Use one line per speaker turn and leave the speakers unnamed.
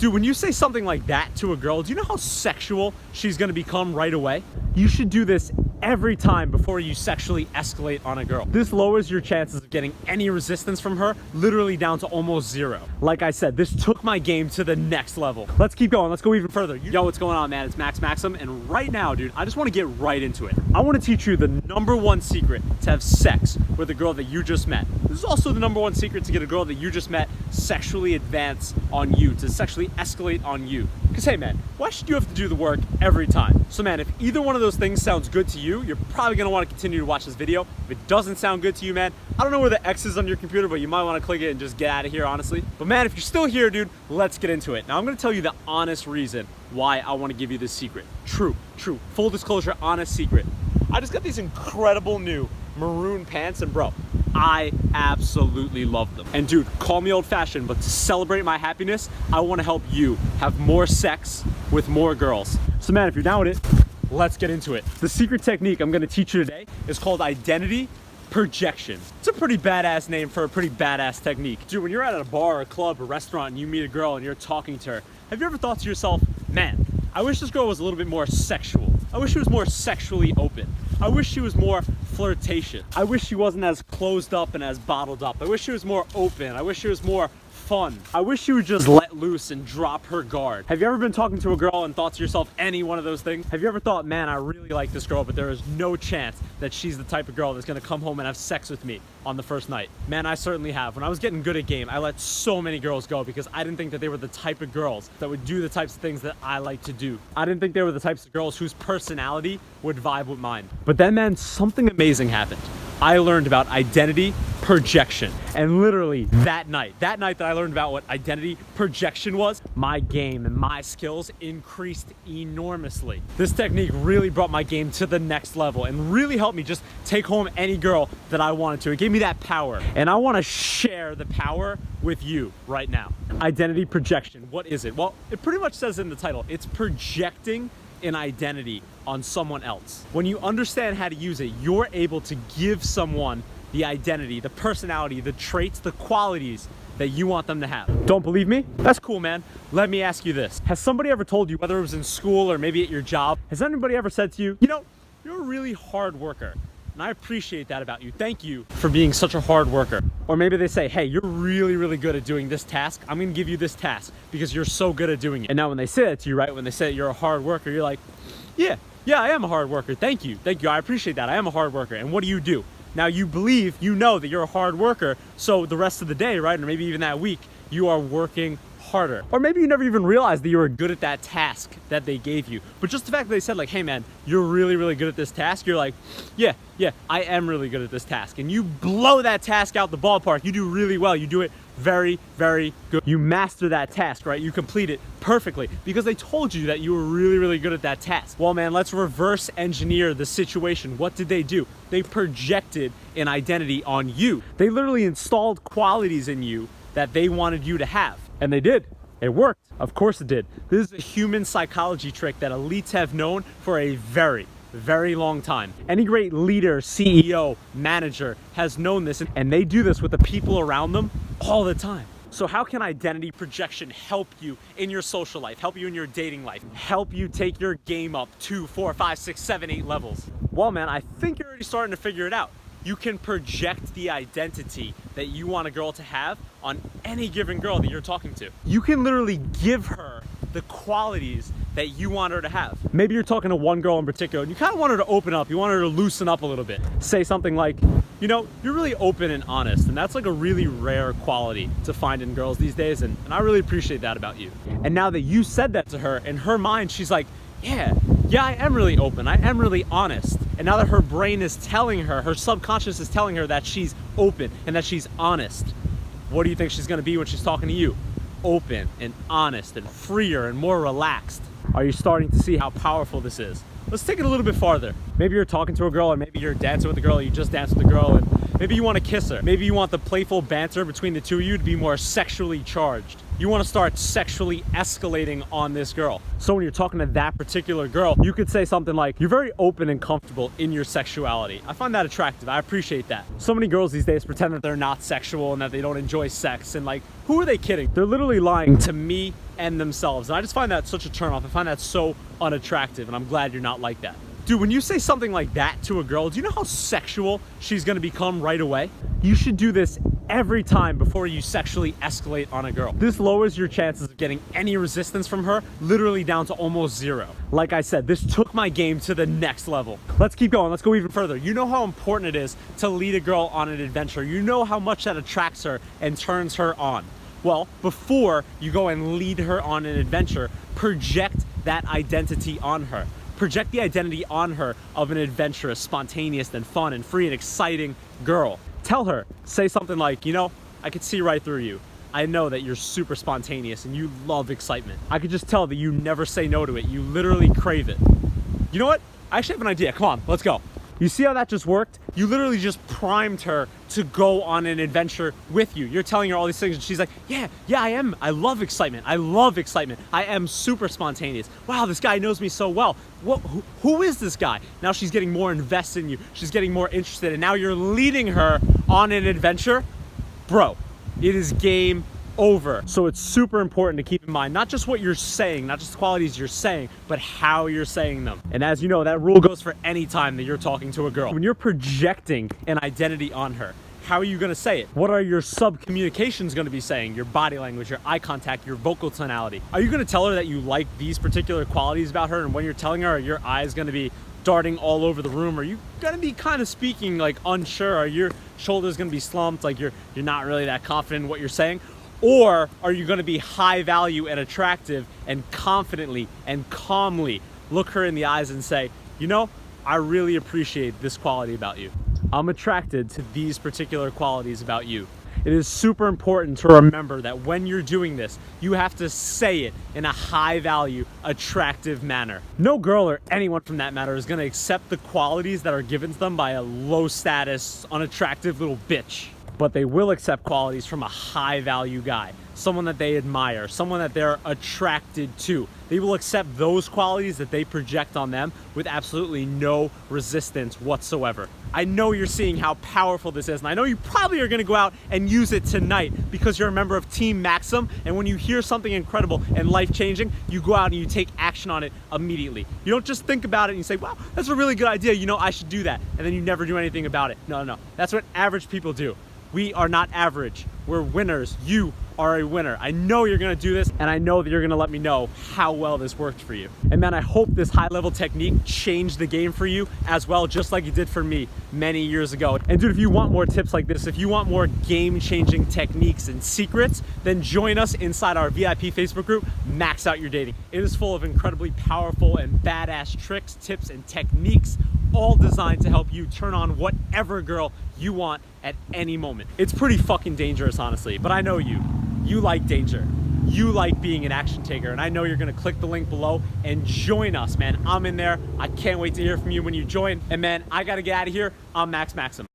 Dude, when you say something like that to a girl, do you know how sexual she's gonna become right away? You should do this every time before you sexually escalate on a girl. This lowers your chances of getting any resistance from her literally down to almost zero. Like I said, this took my game to the next level. Let's keep going. Let's go even further. Yo, what's going on, man? It's Max Maxim, and right now, dude, I just want to get right into it. I want to teach you the #1 secret to have sex with a girl that you just met. This is also the #1 secret to get a girl that you just met sexually advance on you, to sexually escalate on you. Because hey man, why should you have to do the work every time? So man, if either one of those things sounds good to you, you're probably gonna want to continue to watch this video. If it doesn't sound good to you, man, I don't know where the X is on your computer, but you might want to click it and just get out of here, honestly. But man, if you're still here, dude, let's get into it. Now I'm gonna tell you the honest reason why I want to give you this secret. True, full disclosure, honest secret. I just got these incredible new maroon pants, and bro, I absolutely love them. And dude, call me old-fashioned, but to celebrate my happiness, I want to help you have more sex with more girls. So man, if you're down with it, let's get into it. The secret technique I'm going to teach you today is called identity projection. It's a pretty badass name for a pretty badass technique. Dude, when you're at a bar, a club, a restaurant, and you meet a girl and you're talking to her, have you ever thought to yourself, man, I wish this girl was a little bit more sexual. I wish she was more sexually open. I wish she was more flirtatious. I wish she wasn't as closed up and as bottled up. I wish she was more open. I wish she was more fun. I wish she would just let loose and drop her guard. Have you ever been talking to a girl and thought to yourself any one of those things? Have you ever thought, man, I really like this girl, but there is no chance that she's the type of girl that's gonna come home and have sex with me on the first night? Man, I certainly have. When I was getting good at game, I let so many girls go because I didn't think that they were the type of girls that would do the types of things that I like to do. I didn't think they were the types of girls whose personality would vibe with mine. But then, man, something amazing happened. I learned about identity projection. And literally that night that I learned about what identity projection was, my game and my skills increased enormously. This technique really brought my game to the next level and really helped me just take home any girl that I wanted to. It gave me that power. And I want to share the power with you right now. Identity projection, what is it? Well, it pretty much says in the title, it's projecting an identity on someone else. When you understand how to use it, you're able to give someone the identity, the personality, the traits, the qualities that you want them to have. Don't believe me? That's cool, man. Let me ask you this. Has somebody ever told you, whether it was in school or maybe at your job, has anybody ever said to you, you know, you're a really hard worker, and I appreciate that about you. Thank you for being such a hard worker. Or maybe they say, hey, you're really, really good at doing this task. I'm gonna give you this task because you're so good at doing it. And now when they say that to you, right, when they say you're a hard worker, you're like, yeah, I am a hard worker. Thank you. I appreciate that. I am a hard worker. And what do? Now you believe, you know that you're a hard worker. So the rest of the day, right, or maybe even that week, you are working harder. Or maybe you never even realized that you were good at that task that they gave you. But just the fact that they said like, hey man, you're really, really good at this task. You're like, yeah, I am really good at this task. And you blow that task out the ballpark. You do really well. You do it very, very good. You master that task, right? You complete it perfectly because they told you that you were really, really good at that task. Well, man, let's reverse engineer the situation. What did they do? They projected an identity on you. They literally installed qualities in you that they wanted you to have. And they did. It worked. Of course it did. This is a human psychology trick that elites have known for a very, very long time. Any great leader, CEO, manager has known this, and they do this with the people around them all the time. So how can identity projection help you in your social life, help you in your dating life, help you take your game up 2, 4, 5, 6, 7, 8 levels? Well, man, I think you're already starting to figure it out. You can project the identity that you want a girl to have on any given girl that you're talking to. You can literally give her the qualities that you want her to have. Maybe you're talking to one girl in particular and you kind of want her to open up, you want her to loosen up a little bit. Say something like, you know, you're really open and honest, and that's like a really rare quality to find in girls these days, and I really appreciate that about you. And now that you said that to her, in her mind, she's like, yeah, I am really open, I am really honest. And now that her brain is telling her, her subconscious is telling her that she's open and that she's honest, what do you think she's gonna be when she's talking to you? Open and honest and freer and more relaxed. Are you starting to see how powerful this is? Let's take it a little bit farther. Maybe you're talking to a girl, or maybe you're dancing with a girl, or you just danced with a girl, and maybe you want to kiss her. Maybe you want the playful banter between the two of you to be more sexually charged. you want to start sexually escalating on this girl. So when you're talking to that particular girl, you could say something like, you're very open and comfortable in your sexuality. I find that attractive. I appreciate that. So many girls these days pretend that they're not sexual and that they don't enjoy sex, and like, who are they kidding? They're literally lying to me and themselves. And I just find that such a turnoff. I find that so unattractive, and I'm glad you're not like that. Dude, when you say something like that to a girl, do you know how sexual she's gonna become right away? You should do this every time before you sexually escalate on a girl. This lowers your chances of getting any resistance from her, literally down to almost zero. Like I said, this took my game to the next level. Let's keep going, let's go even further. You know how important it is to lead a girl on an adventure. You know how much that attracts her and turns her on. Well, before you go and lead her on an adventure, project that identity on her. Project the identity on her of an adventurous, spontaneous, and fun and free and exciting girl. Tell her, say something like, you know, I could see right through you. I know that you're super spontaneous and you love excitement. I could just tell that you never say no to it. You literally crave it. You know what? I actually have an idea. Come on, let's go. You see how that just worked? You literally just primed her to go on an adventure with you. You're telling her all these things and she's like, yeah, I am. I love excitement. I love excitement. I am super spontaneous. Wow, this guy knows me so well. Who is this guy? Now she's getting more invested in you. She's getting more interested, and now you're leading her on an adventure. Bro, it is game over. So it's super important to keep in mind not just what you're saying, not just the qualities you're saying, but how you're saying them. And as you know, that rule goes for any time that you're talking to a girl. When you're projecting an identity on her, how are you going to say it? What are your sub-communications going to be saying? Your body language, your eye contact, your vocal tonality. Are you going to tell her that you like these particular qualities about her, and when you're telling her, are your eyes going to be darting all over the room? Are you going to be kind of speaking like unsure? Are your shoulders going to be slumped, like you're not really that confident in what you're saying? Or are you going to be high value and attractive and confidently and calmly look her in the eyes and say, you know, I really appreciate this quality about you. I'm attracted to these particular qualities about you. It is super important to remember that when you're doing this, you have to say it in a high value, attractive manner. No girl or anyone from that matter is going to accept the qualities that are given to them by a low status, unattractive little bitch. But they will accept qualities from a high value guy, someone that they admire, someone that they're attracted to. They will accept those qualities that they project on them with absolutely no resistance whatsoever. I know you're seeing how powerful this is, and I know you probably are gonna go out and use it tonight because you're a member of Team Maxim, and when you hear something incredible and life-changing, you go out and you take action on it immediately. You don't just think about it and you say, wow, that's a really good idea, you know, I should do that, and then you never do anything about it. No, that's what average people do. We are not average. We're winners. You are a winner. I know you're gonna do this, and I know that you're gonna let me know how well this worked for you. And man, I hope this high-level technique changed the game for you as well, just like it did for me many years ago. And dude, if you want more tips like this, if you want more game-changing techniques and secrets, then join us inside our VIP Facebook group, Max Out Your Dating. It is full of incredibly powerful and badass tricks, tips, and techniques, all designed to help you turn on whatever girl you want at any moment. It's pretty fucking dangerous, honestly, but I know you. You like danger. You like being an action taker, and I know you're gonna click the link below and join us, man. I'm in there. I can't wait to hear from you when you join. And man, I gotta get out of here. I'm Max Maxim.